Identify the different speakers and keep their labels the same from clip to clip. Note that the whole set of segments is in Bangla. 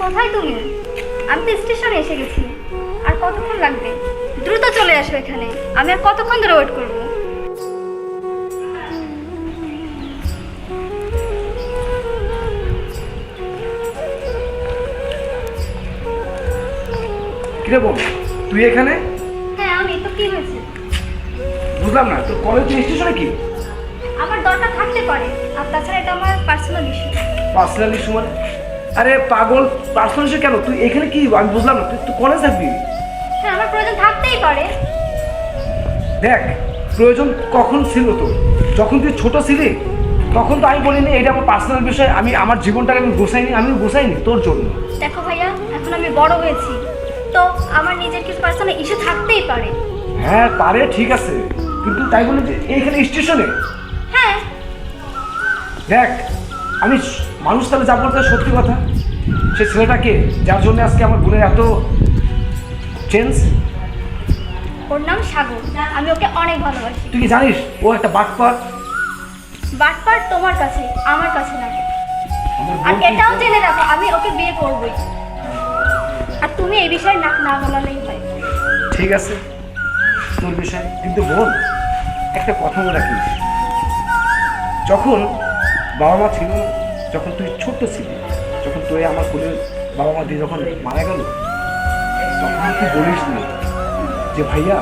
Speaker 1: কোথায় তুমি? আমি তো স্টেশনে এসে গেছি। আর কতক্ষণ লাগবে? দ্রুত চলে আসবে এখানে। আমি আর কতক্ষণ ধরে ওয়েট করবো?
Speaker 2: কিরে বোন, তুই এখানে?
Speaker 1: হ্যাঁ আমি তো। কি হয়েছে?
Speaker 2: বুঝলাম না, তোর কলেজ স্টেশনে কি?
Speaker 1: আমার দরকার থাকতে পারে, আর তাছাড়া এটা আমার পার্সোনাল ইস্যু।
Speaker 2: পার্সোনাল ইস্যু মানে? আরে পাগল, পার্সোনাল ইস্যু কেন? তুই এখানে কি? আমি বুঝলাম না, তুই তো কলেজ থাকবি।
Speaker 1: হ্যাঁ আমার প্রয়োজন থাকতেই পারে।
Speaker 2: দেখ, প্রয়োজন কখন ছিল তোর? যখন তুই ছোট ছিলি তখন তো আমি বলিনি এটা আমার পার্সোনাল বিষয়, আমি আমার জীবনটাকে আমি গোছাইনি তোর জন্য।
Speaker 1: দেখো ভাইয়া, এখন আমি বড় হয়েছি, তো আমার নিজের কিছু পার্সোনাল ইস্যু থাকতেই পারে।
Speaker 2: হ্যাঁ পারে, ঠিক আছে, কিন্তু তাই বলে যে এইখানে স্টেশনে?
Speaker 1: হ্যাঁ।
Speaker 2: দেখ, আমি মানুষ তাহলে যা বলতে সত্যি কথা, সে ছেলেটাকে যার জন্য আজকে আমার বোনের এত চেঞ্জ।
Speaker 1: ওর নাম সাগর, আমি ওকে অনেক ভালোবাসি।
Speaker 2: তুই কি জানিস ও একটা বাটপার?
Speaker 1: বাটপার তোমার কাছে, আমার কাছে না।
Speaker 2: আমার
Speaker 1: আর
Speaker 2: বোন কি-
Speaker 1: এটাও জেনে রাখো, আমি ওকে বিয়ে করবই। আর তুমি এই বিষয়ে নাক না গলালেই হয়।
Speaker 2: ঠিক আছে তোর বিষয়, কিন্তু বোন একটা কথা মনে রাখিস, যখন বাবা মা ছিল না, যখন তুই ছোট্ট ছিলি, যখন তুই আমার কোলের বাবা মা দিয়ে যখন মারা গেল, তখন তুই বলিস না যে ভাইয়া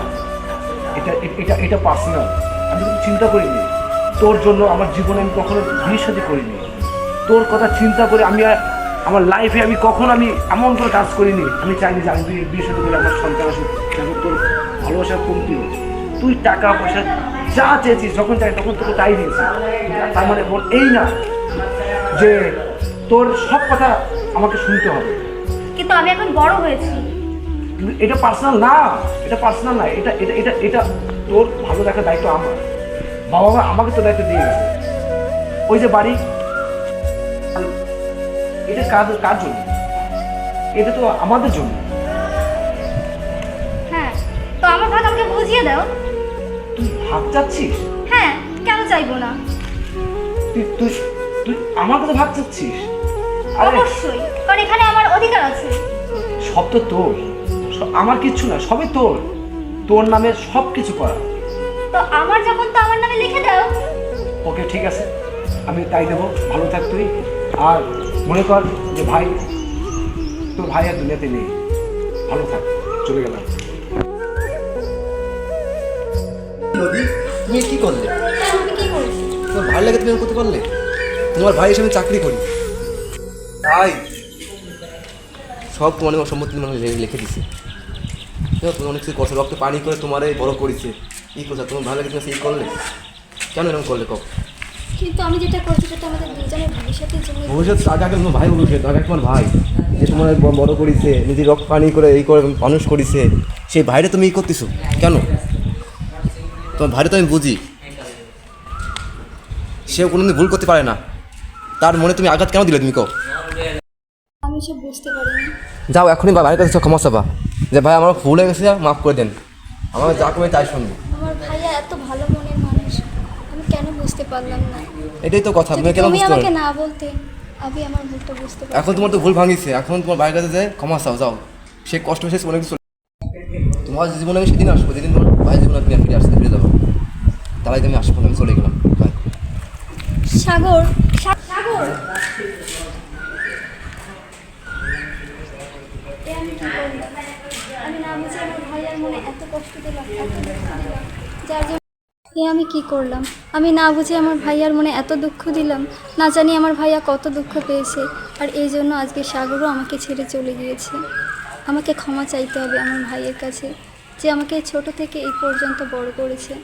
Speaker 2: এটা এটা এটা পার্সোনাল, আমি কিন্তু চিন্তা করিনি তোর জন্য। আমার জীবনে আমি কখনো বিয়ের সাথে করিনি, তোর কথা চিন্তা করে আমি আমার লাইফে আমি কখনো আমি এমন করে কাজ করিনি। আমি চাইনি যে আমি বিয়ের সাথে করে আমার সন্তান আসুক, যেন তোর ভালোবাসার কমতি হোক। তুই টাকা পয়সা যা চেয়েছিস, যখন চাই তখন তোকে তাই দিয়েছিস। তার মানে বল এই না যে তোর সব কথা আমাকে শুনতে হবে।
Speaker 1: কিন্তু আমি এখন বড় হয়েছি।
Speaker 2: কিন্তু এটা পার্সোনাল না, এটা পার্সোনাল না, এটা এটা এটা এটা তোর ভালো দেখার দায়িত্ব আমার। বাবা মা আমাকে তো দায়িত্ব দিয়ে গেছে। ওই যে বাড়ি, এটা কার জন্য? এটা তো আমাদের জন্য।
Speaker 1: হ্যাঁ, তো আমার ভাগ আমাকে বুঝিয়ে দাও।
Speaker 2: তুই ভাগ চাচ্ছিস?
Speaker 1: হ্যাঁ, কেন চাইবো না?
Speaker 2: তুই তুই তুই আমার কাছে ভাগ চাচ্ছিস? আরে
Speaker 1: অবশ্যই, কারণ এখানে আমার অধিকার আছে।
Speaker 2: সব তো তোর, আমার কিচ্ছু না, সবই তোর। তোর নামে সব কিছু করা।
Speaker 1: তো আমার যখন, তো আমার নামে লিখে দাও।
Speaker 2: ওকে ঠিক আছে, আমি তাই দেবো। ভালো থাক তুই। আর মনে কর যে ভাই, তোর ভাই আর দুনিয়াতে নেই। ভালো থাক, চলে গেলাম।
Speaker 3: নদী, তুমি কি করলে?
Speaker 1: আমি কি করেছি?
Speaker 3: তোমার ভালো লাগে, তুমি এরকম করতে পারলে? তোমার ভাই হিসেবে চাকরি করি, তাই সব তোমার সম্মতি মানে লিখে দিছে। তুমি অনেক কিছু করছো, রক্ত পানি করে তোমার এই বড় করেছে। এই করছো, তোমার ভালো লাগে, তুমি সেই করলে কেন এরকম করলে? কখন?
Speaker 1: কিন্তু আমি যেটা করছি সেটা আমাদের দুজনের ভবিষ্যতের জন্য।
Speaker 3: ভবিষ্যৎ আগে আগে তোমার ভাই বলছে, আগে তোমার ভাই যে তোমার বড় করেছে, নিজের রক্ত পানি করে এই করে মানুষ করেছে, সেই ভাইরে তুমি ই করতেছো কেন? তোমার ভাইরে তো আমি বুঝি, সেও কোনোদিন ভুল করতে পারে না। তার মনে তুমি আঘাত কেন দিলে? তুমি কো
Speaker 1: আমি সব বুঝতে পারিনি।
Speaker 3: যাও এখনই ভাইয়ের কাছে ক্ষমা চাবা যে ভাই আমার ভুল হয়ে গেছে, মাফ করে দেন। আমার যা করবে তাই শুনবো।
Speaker 1: আমার ভাইয়া এত ভালো মনের মানুষ, আমি কেন বুঝতে পারলাম না?
Speaker 3: এটাই তো কথা, তুমি
Speaker 1: যদি
Speaker 3: কেন
Speaker 1: তুমি
Speaker 3: বুঝতে
Speaker 1: আমাকে
Speaker 3: পারো?
Speaker 1: না বলতে, আমি আমার ভুলটা বুঝতে পারতাম।
Speaker 3: এখন তোমার তো ভুল ভাঙিছে, এখন তোমার ভাইয়ের কাছে যে ক্ষমা চাও, যাও। সে কষ্ট শেষ অনেক কিছু। তোমার জীবনে আমি সেদিন আসবো, যেদিন তোমার ভাইয়ের জীবনে তুমি ফিরে আসতে ফিরে যাবো, তাই আমি আসবো না, আমি চলে গেলাম। বাই।
Speaker 1: সাগর, সাগর, এ আমি কি করলাম? আমি না বুঝে আমার ভাইয়ার মনে এত কষ্ট দিলাম, এত দুঃখ দিলাম, যার জন্য এ আমি কি করলাম? আমি না বুঝে আমার ভাইয়ার মনে এত দুঃখ দিলাম, না জানি আমার ভাইয়া কত দুঃখ পেয়েছে। আর এই জন্য আজকে সাগরও আমাকে ছেড়ে চলে গিয়েছে। আমাকে ক্ষমা চাইতে হবে আমার ভাইয়ের কাছে, যে আমাকে ছোট থেকে এই পর্যন্ত বড় করেছে।